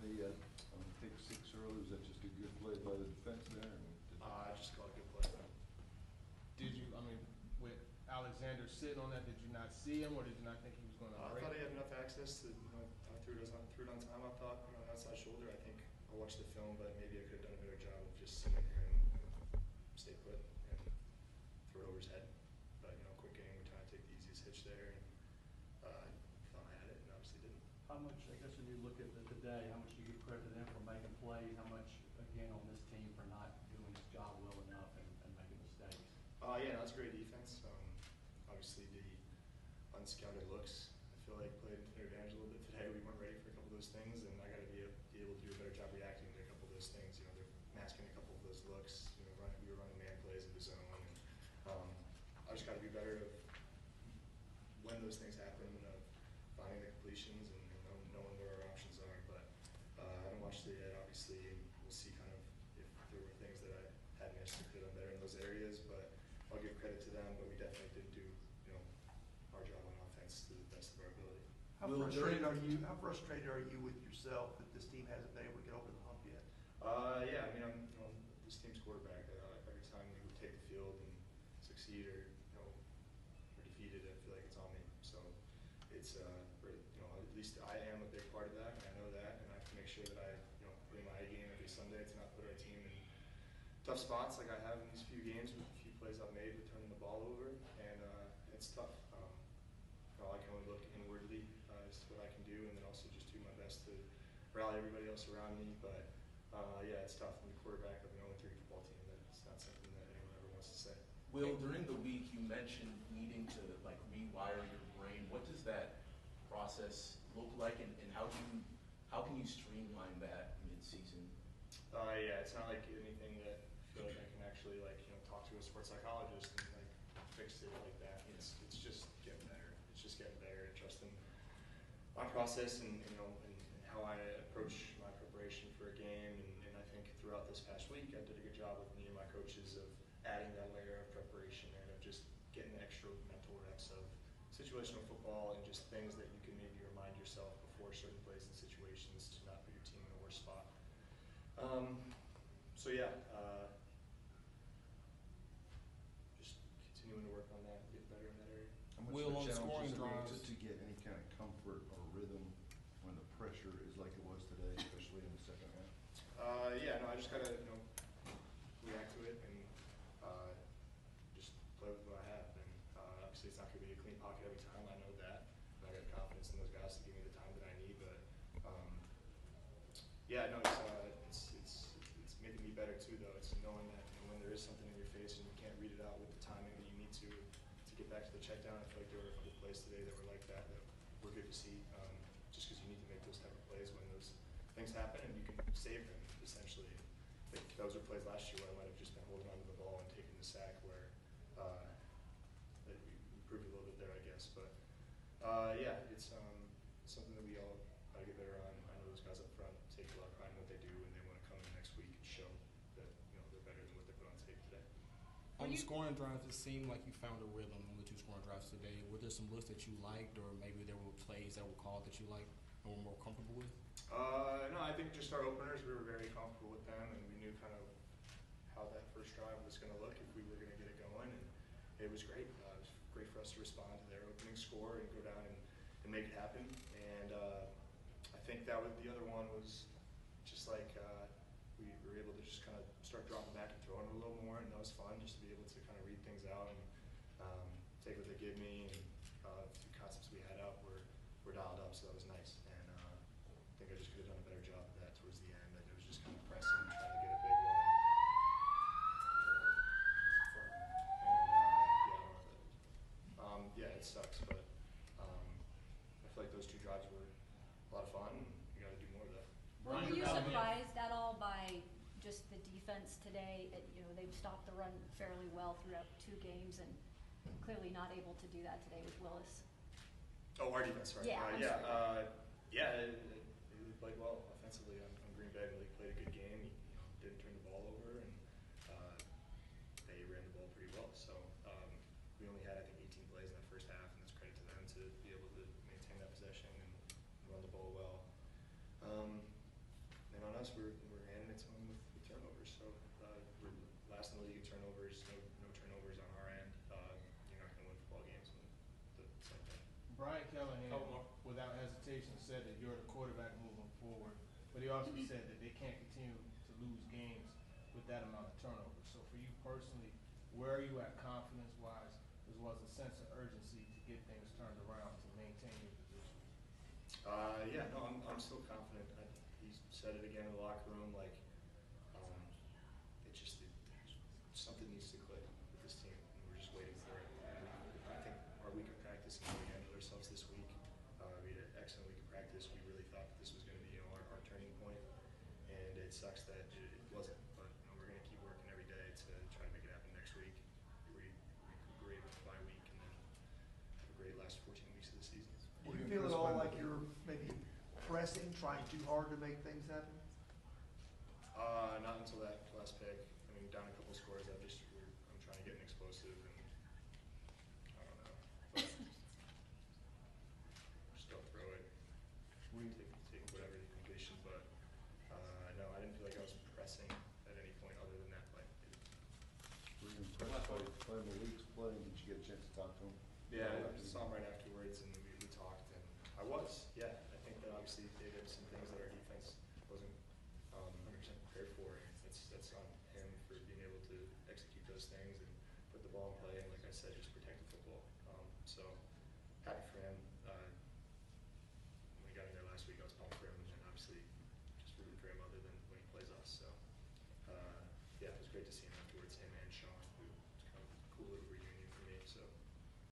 on the pick six early, was that just a good play by the defense there? I just called a good play. Did you, I mean, with Alexander sitting on that, did you not see him, or did you not think he was going to I break? thought he had enough access to, I threw it on time. I thought, outside shoulder. I think I watched the film, but maybe I could have done a better job of just seeing him stay put and throw it over his head. But, quick game, we're trying to take the easiest hitch there, and thought I had it, and obviously didn't. How much, I guess when you look at the today, how much do you give credit to them for making plays? How much, again, on this team for not doing his job well enough and making mistakes? Yeah, that's great defense. Obviously, the unscouted looks, I feel like played to their advantage a little bit today. We weren't ready for a couple of those things, and I got to be able to do a better job reacting to a couple of those things. They're masking a couple of those looks. We were running man plays in the zone, and I just got to be better of when those things happen, of finding the completions and knowing where our options are. But I haven't watched it yet, obviously, and we'll see kind of if there were things that I had missed or could have done better in those areas. But I'll give credit to them, but we definitely did do our job on offense to the best of our ability. How frustrated are you with yourself that this team hasn't been able to get over the hump yet? Yeah, I'm this team's quarterback. Every time we would take the field and succeed or or defeated, I feel like it's on me. So it's at least I am a big part of that, and I know that, and I have to make sure that I put in my A game every Sunday to not put our team in tough spots like I have in these few games with a few plays I've made with turning the ball over, and it's tough. I can only look inwardly as to what I can do, and then also just do my best to rally everybody else around me. But yeah, it's tough. I'm the quarterback of an 0-3 football team. That's not something that anyone ever wants to say. Will, during the week you mentioned needing to rewire your brain. What does that process look like, and how can you streamline that mid-season? Yeah, it's not like anything that I feel like I can actually talk to a sports psychologist and fix it like that. It's just getting better. It's just getting better and trusting my process and how I approach my preparation for a game. And I think throughout this past week, I did a good job with me and my coaches of adding that layer of preparation and of just getting extra mental reps of situational football and just things that you can maybe remind yourself before certain plays and situations to not put your team in a worse spot. So yeah, just continuing to work on that, get better in that area. How much Will, of on a challenge scoring is it drives to get any kind of comfort or rhythm when the pressure is like it was today, especially in the second half? Yeah, I just gotta react to it and just play with what I have. And obviously, it's not gonna be a clean pocket every time. I know that. And I got confidence in those guys to give me the time that I need. But yeah, no, it's making me better too, though. It's knowing that when there is something in your face and you can't read it out with the timing that you need to get back to the check down. I feel like there were a couple plays today that were like that were good to see. Just because you need to make those type of plays when those things happen and you can save them essentially. Like those were plays last year where I might have just been holding onto the ball and taking the sack where that we improved a little bit there, I guess. But yeah, it's something that we all got to get better on. I know those guys up front take a lot of pride in what they do, and they want to come in next week and show that they're better than what they put on tape today. On the scoring drives, it seemed like you found a rhythm on the two scoring drives today. Were there some looks that you liked, or maybe there were plays that were called that you liked and were more comfortable with? No, I think just our openers, we were very comfortable with them, and we knew kind of how that first drive was going to look if we were going to get it going, and it was great. It was great for us to respond to their opening score and go down and make it happen. And I think that was the other one was just like we were able to just kind of start dropping back and throwing a little more, and that was fun just to be able to kind of read things out and take what they give me. And a few concepts we had up were dialed up, so that was nice. And I think I just could have done a better job of that towards the end. That it was just kind of pressing, trying to get a big one. And yeah, it sucks, but I feel like those two drives were a lot of fun. And we got to do more of that. Were you surprised at all by just the defense today? They've stopped the run fairly well throughout 2 games, and clearly not able to do that today with Willis. Oh, our defense, right? Yeah. They played well offensively on Green Bay. They played a good game. He didn't turn the ball over, and they ran the ball pretty well. So we only had, I think, 18 plays in that first half, and it's credit to them to be able to maintain that possession and run the ball well. honest, we're handing it to them with turnovers. So we're last in the league in turnovers, no turnovers on our end. You're not going to win football games when the same thing. Brian Callahan, Oh, Mark. without hesitation, said that you're the quarterback moving forward, but he also said that they can't continue to lose games with that amount of turnovers. So for you personally, where are you at confidence-wise, as well as a sense of urgency to get things turned around to maintain your position? Yeah, no, I'm still confident. He said it again in the locker room, like, something needs to click with this team, and we're just waiting for it. And I think our week of practice, and we handled ourselves this week. We had an excellent week of practice. We really thought that this was going to be, our turning point, and it sucks that it wasn't. But we're going to keep working every day to try to make it happen next week. Recuperate with the bye week, and then have a great last 14 weeks of the season. Do you feel at all like you're maybe pressing, trying too hard to make things happen? Not until that last pick. I mean, down a couple scores, I'm trying to get an explosive, and I don't know. But just don't throw it. Take whatever the completion, but no, I didn't feel like I was pressing at any point other than that play. Were you impressed by the league's play? Did you get a chance to talk to him? Yeah, I saw him right afterwards, and we talked, and I was, yeah. I think that obviously they did some things that our defense wasn't 100% prepared for, and that's on him for being able to execute those things and put the ball in play, and like I said, just